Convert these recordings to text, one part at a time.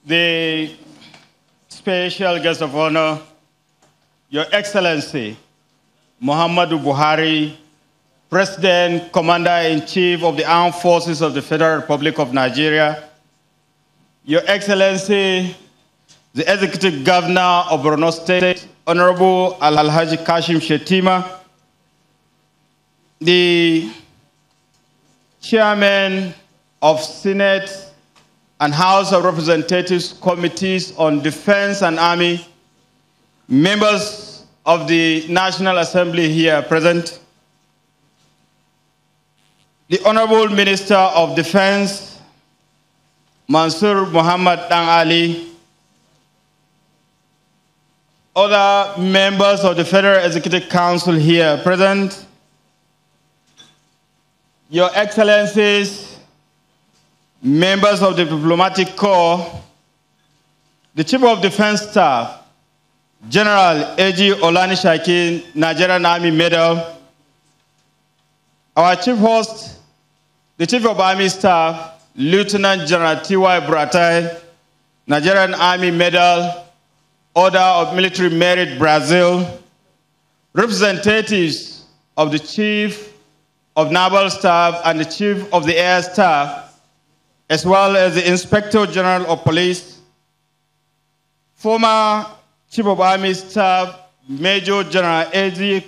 the special guest of honor, Your Excellency, Muhammadu Buhari, President, Commander-in-Chief of the Armed Forces of the Federal Republic of Nigeria, Your Excellency, the Executive Governor of Borno State, Honorable Alhaji Kashim Shettima, the Chairman of Senate and House of Representatives Committees on Defense and Army, members of the National Assembly here present, the Honorable Minister of Defense, Mansur Muhammad Dang Ali, other members of the Federal Executive Council here present, Your Excellencies, members of the Diplomatic Corps, the Chief of Defense Staff, General A.G. Olanishakin, Nigerian Army Medal, our Chief Host, the Chief of Army Staff, Lieutenant General T.Y. Buratai, Nigerian Army Medal, Order of Military Merit, Brazil, representatives of the Chief of Naval Staff and the Chief of the Air Staff, as well as the Inspector General of Police, former Chief of Army Staff, Major General A.J.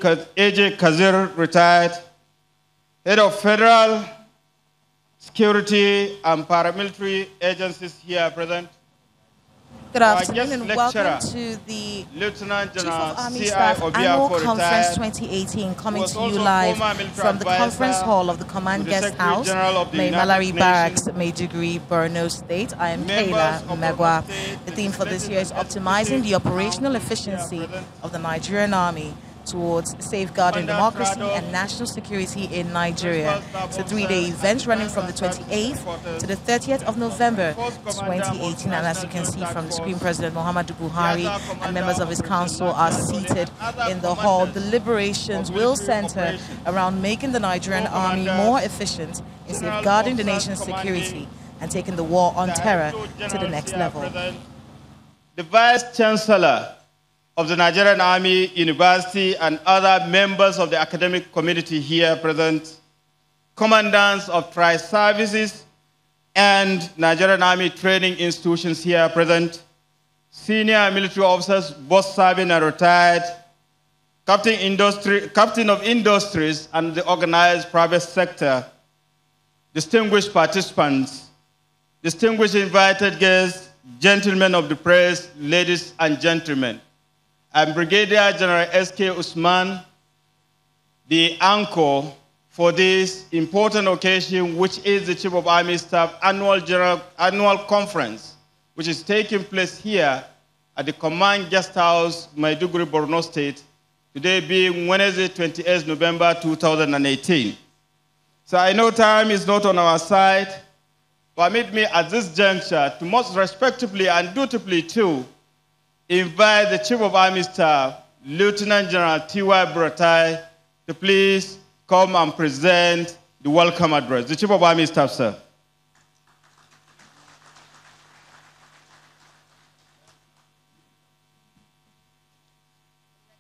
Kazir, retired, Head of Federal Security and Paramilitary Agencies here present. Good afternoon and welcome to the Lieutenant Chief General of Army C.I. Staff Annual Obiako, Conference retired, 2018, coming to you live from the conference hall of the Command Guest House, Malari Barracks, Maiduguri, Borno State. I am Kayla Megwa. The theme for this year is optimizing the operational efficiency of the Nigerian Army towards safeguarding democracy and national security in Nigeria. It's a three-day event running from the 28th to the 30th of November 2018. And as you can see from the screen, President Muhammadu Buhari and members of his council are seated in the hall. Deliberations will center around making the Nigerian Army more efficient in safeguarding the nation's security and taking the war on terror to the next level. The Vice Chancellor of the Nigerian Army University and other members of the academic community here present, commandants of tri-services and Nigerian Army training institutions here present, senior military officers, both serving and retired, captain of industries and the organized private sector, distinguished participants, distinguished invited guests, gentlemen of the press, ladies and gentlemen. I'm Brigadier General S.K. Usman, the anchor for this important occasion, which is the Chief of Army Staff Annual Conference, which is taking place here at the Command Guest House, Maiduguri, Borno State, today being Wednesday, 28th November 2018. So I know time is not on our side. Permit me at this juncture to most respectfully and dutifully too invite the Chief of Army Staff, Lieutenant General T.Y. Buratai, to please come and present the welcome address. The Chief of Army Staff, sir.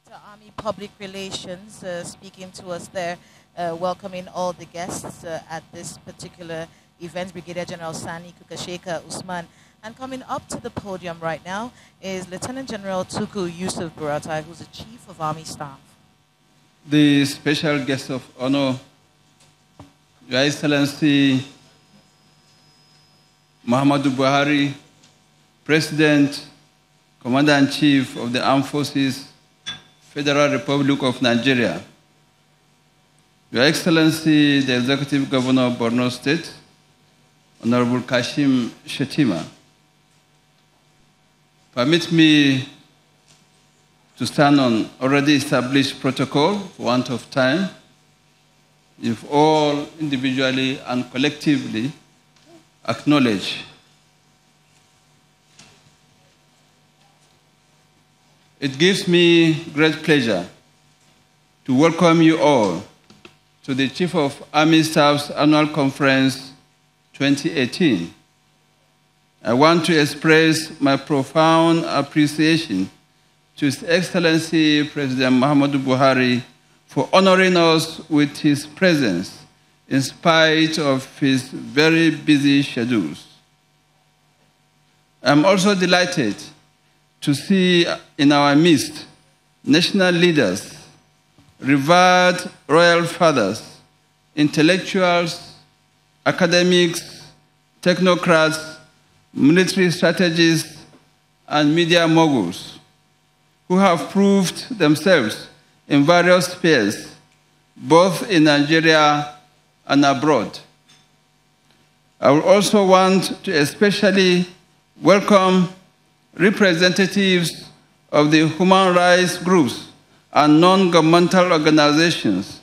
Director Army Public Relations speaking to us there, welcoming all the guests at this particular event, Brigadier General Sani Kukasheka Usman. And coming up to the podium right now is Lieutenant General Tuku Yusuf Buratai, who's the Chief of Army Staff. The special guest of honor, Your Excellency Muhammadu Buhari, President, Commander-in-Chief of the Armed Forces, Federal Republic of Nigeria. Your Excellency, the Executive Governor of Borno State, Honorable Kashim Shettima. Permit me to stand on already established protocol for want of time. If all individually and collectively acknowledge. It gives me great pleasure to welcome you all to the Chief of Army Staff's Annual Conference 2018. I want to express my profound appreciation to His Excellency President Muhammadu Buhari for honoring us with his presence in spite of his very busy schedules. I'm also delighted to see in our midst national leaders, revered royal fathers, intellectuals, academics, technocrats, military strategists, and media moguls who have proved themselves in various spheres, both in Nigeria and abroad. I would also want to especially welcome representatives of the human rights groups and non-governmental organizations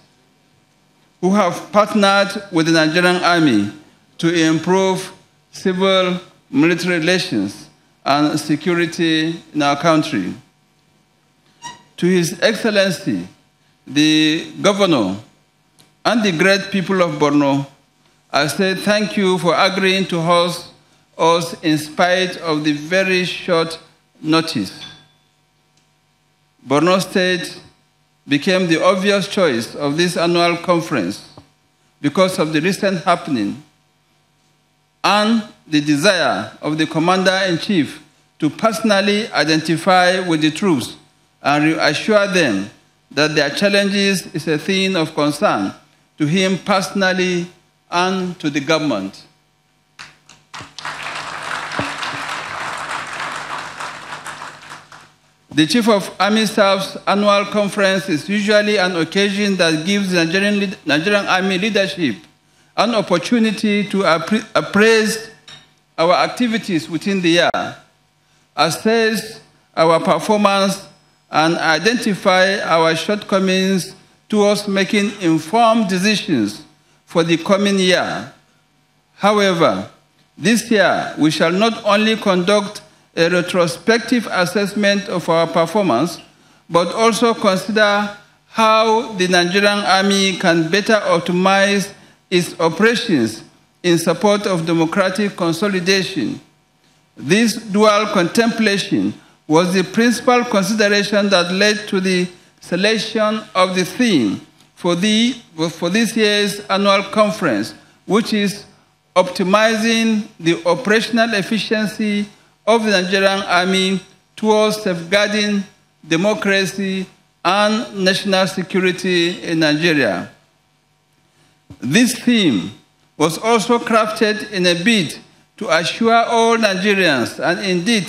who have partnered with the Nigerian Army to improve civil-military relations and security in our country. To His Excellency, the Governor, and the great people of Borno, I say thank you for agreeing to host us in spite of the very short notice. Borno State became the obvious choice of this annual conference because of the recent happening and the desire of the Commander-in-Chief to personally identify with the troops and reassure them that their challenges is a thing of concern to him personally and to the government. The Chief of Army Staff's annual conference is usually an occasion that gives the Nigerian Army leadership an opportunity to appraise our activities within the year, assess our performance, and identify our shortcomings towards making informed decisions for the coming year. However, this year we shall not only conduct a retrospective assessment of our performance, but also consider how the Nigerian Army can better optimize its operations in support of democratic consolidation. This dual contemplation was the principal consideration that led to the selection of the theme for this year's annual conference, which is optimizing the operational efficiency of the Nigerian Army towards safeguarding democracy and national security in Nigeria. This theme was also crafted in a bid to assure all Nigerians, and indeed